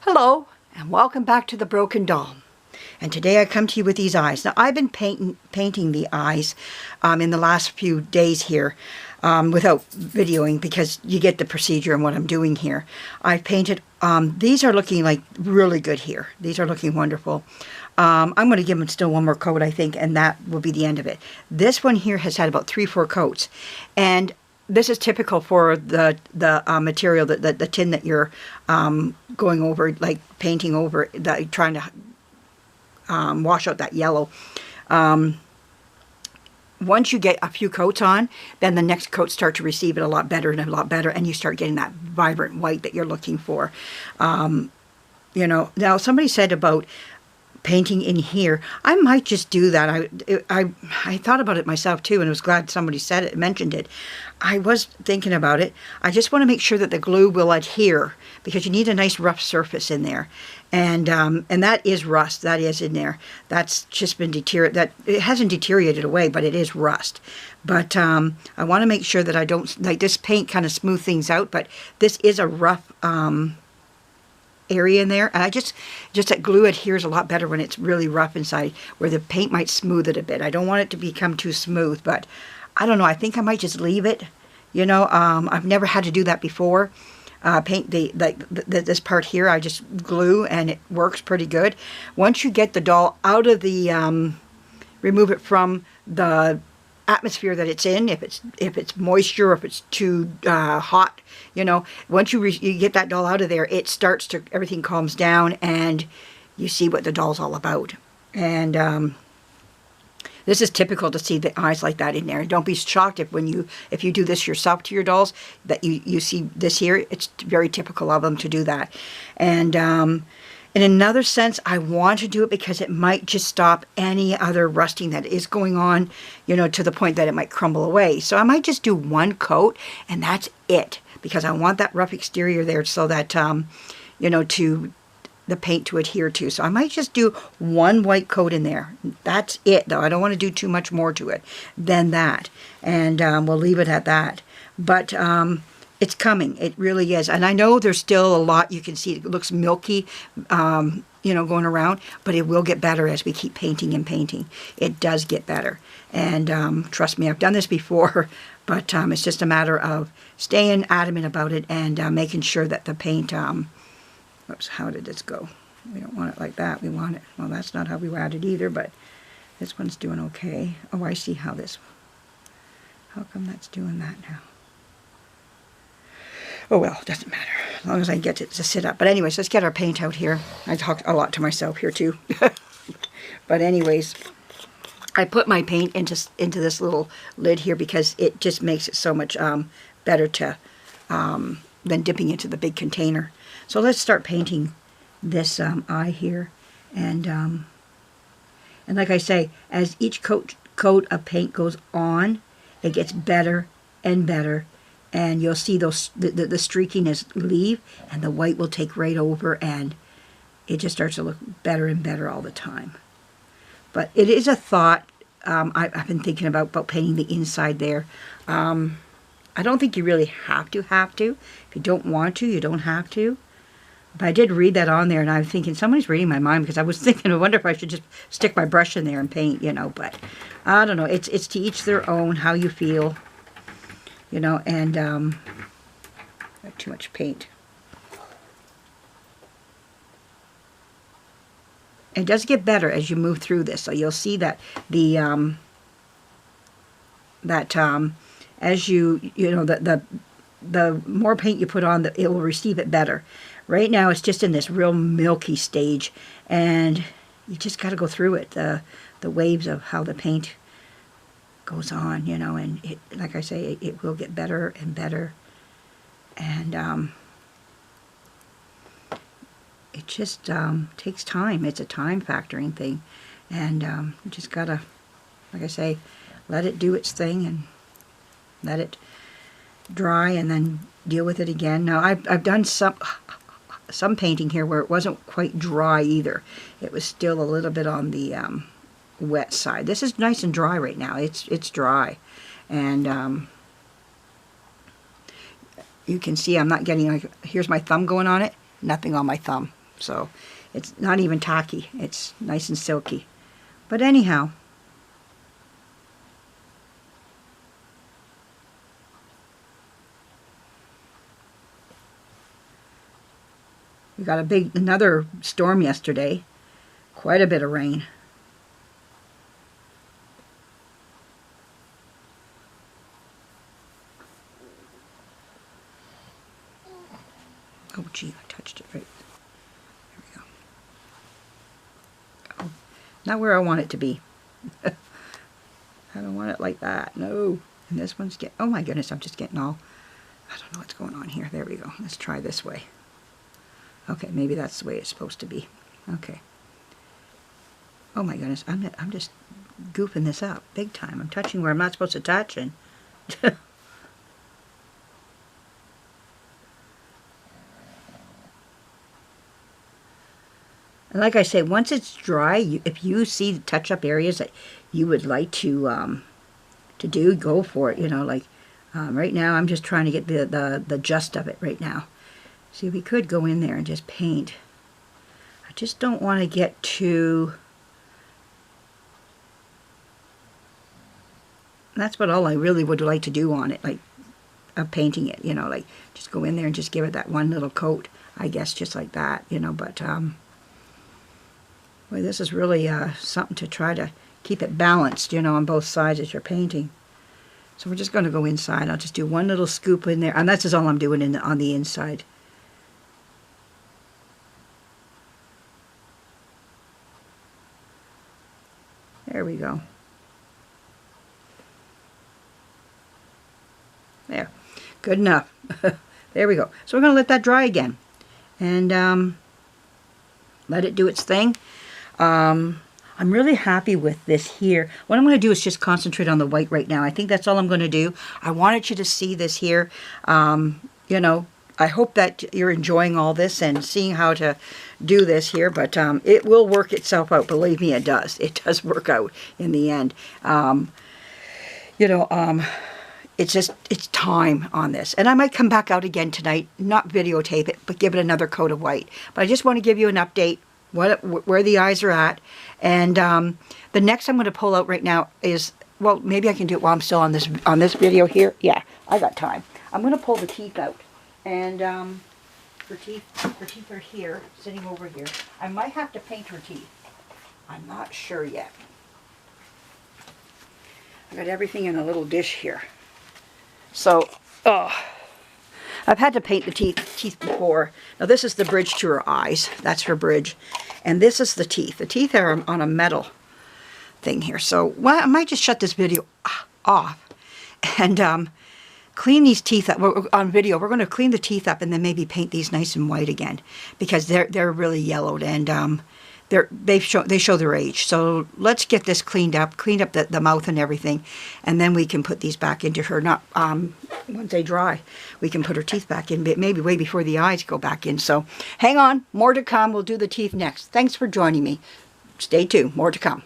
Hello, and welcome back to The Broken Doll. And today I come to you with these eyes. Now, I've been painting the eyes in the last few days here without videoing because you get the procedure and what I'm doing here. I've painted, these are looking like really good here. These are looking wonderful. I'm going to give them still one more coat, I think, and that will be the end of it. This one here has had about 3-4 coats. And this is typical for the material, the tin that you're going over, like painting over, trying to wash out that yellow. Once you get a few coats on, then the next coats start to receive it a lot better, and you start getting that vibrant white that you're looking for. You know, now somebody said about painting in here. I might just do that. I thought about it myself too, and I was glad somebody said it, mentioned it. I was thinking about it. I just want to make sure that the glue will adhere, because you need a nice rough surface in there, and that is rust. That is in there. That's just been deteriorated. It hasn't deteriorated away, but it is rust. But I want to make sure that I don't, like, this paint kind of smooth things out, but this is a rough area in there, and I just that glue adheres a lot better when it's really rough inside, where the paint might smooth it a bit. I don't want it to become too smooth, but I don't know, I think I might just leave it, you know. I've never had to do that before. Paint this part here, I just glue, and it works pretty good. Once you get the doll out of the remove it from the atmosphere that it's in, if it's moisture, if it's too hot, you know, once you get that doll out of there, it starts to, everything calms down, and you see what the doll's all about. And this is typical to see the eyes like that in there. Don't be shocked if you do this yourself to your dolls, that you see this here. It's very typical of them to do that. And in another sense, I want to do it because it might just stop any other rusting that is going on, you know, to the point that it might crumble away. So I might just do one coat, and that's it, because I want that rough exterior there so that, you know, to the paint to adhere to. So I might just do one white coat in there. That's it, though. I don't want to do too much more to it than that. And we'll leave it at that. But it's coming. It really is. And I know there's still a lot you can see. It looks milky, you know, going around, but it will get better as we keep painting and painting. It does get better. And trust me, I've done this before, but it's just a matter of staying adamant about it and making sure that the paint, oops, how did this go? We don't want it like that. We want it, well, that's not how we want it either, but this one's doing okay. Oh, I see how come that's doing that now? Oh, well, it doesn't matter, as long as I get it to sit up. But anyways, let's get our paint out here. I talked a lot to myself here, too. But anyways, I put my paint into this little lid here because it just makes it so much better to than dipping into the big container. So let's start painting this eye here. And like I say, as each coat of paint goes on, it gets better and better. And you'll see those the streakiness leave, and the white will take right over, and it just starts to look better and better all the time. But it is a thought I've been thinking about painting the inside there. I don't think you really have to. If you don't want to, you don't have to. But I did read that on there, and I'm thinking, somebody's reading my mind, because I was thinking, I wonder if I should just stick my brush in there and paint, you know. But I don't know. It's to each their own, how you feel. You know, and got too much paint. It does get better as you move through this, so you'll see that the as you know, the more paint you put on, it will receive it better. Right now, it's just in this real milky stage, and you just got to go through it. The waves of how the paint goes on, you know, and it, like I say, it will get better and better, and it just takes time. It's a time factoring thing, and you just gotta, like I say, let it do its thing and let it dry, and then deal with it again. Now I've done some painting here where it wasn't quite dry either. It was still a little bit on the wet side. This is nice and dry right now. It's dry, and you can see I'm not getting, like, here's my thumb going on it, nothing on my thumb. So it's not even tacky. It's nice and silky. But anyhow, we got another storm yesterday. Quite a bit of rain. Oh gee, I touched it right. There we go. Oh, not where I want it to be. I don't want it like that. No. And this one's oh my goodness, I'm just getting all, I don't know what's going on here. There we go. Let's try this way. Okay, maybe that's the way it's supposed to be. Okay. Oh my goodness, I'm just goofing this up big time. I'm touching where I'm not supposed to touch, and and like I say, once it's dry, if you see touch-up areas that you would like to do, go for it. You know, like right now, I'm just trying to get the gist of it right now. See, we could go in there and just paint. I just don't want to get too... That's what all I really would like to do on it, like of painting it, you know, like just go in there and just give it that one little coat, I guess, just like that, you know. But boy, this is really something to try to keep it balanced, you know, on both sides as you're painting. So we're just going to go inside. I'll just do one little scoop in there, and that's just all I'm doing on the inside. There we go. There, good enough. There we go. So we're going to let that dry again, and let it do its thing. I'm really happy with this here. What I'm going to do is just concentrate on the white right now. I think that's all I'm going to do. I wanted you to see this here. You know, I hope that you're enjoying all this and seeing how to do this here, but it will work itself out. Believe me, it does. It does work out in the end. You know, it's time on this. And I might come back out again tonight, not videotape it, but give it another coat of white. But I just want to give you an update, where the eyes are at. And the next I'm going to pull out right now is, well, maybe I can do it while I'm still on this video here. Yeah, I got time. I'm going to pull the teeth out. And her teeth are here, sitting over here. I might have to paint her teeth. I'm not sure yet. I got everything in a little dish here. So, I've had to paint the teeth before. Now this is the bridge to her eyes. That's her bridge. And this is the teeth. The teeth are on a metal thing here. So, well, I might just shut this video off and clean these teeth up. On video, we're going to clean the teeth up and then maybe paint these nice and white again, because they're really yellowed, and they show their age. So let's get this cleaned up the mouth and everything, and then we can put these back into her. Not once they dry, we can put her teeth back in, but maybe way before the eyes go back in. So hang on, more to come. We'll do the teeth next. Thanks for joining me. Stay tuned, more to come.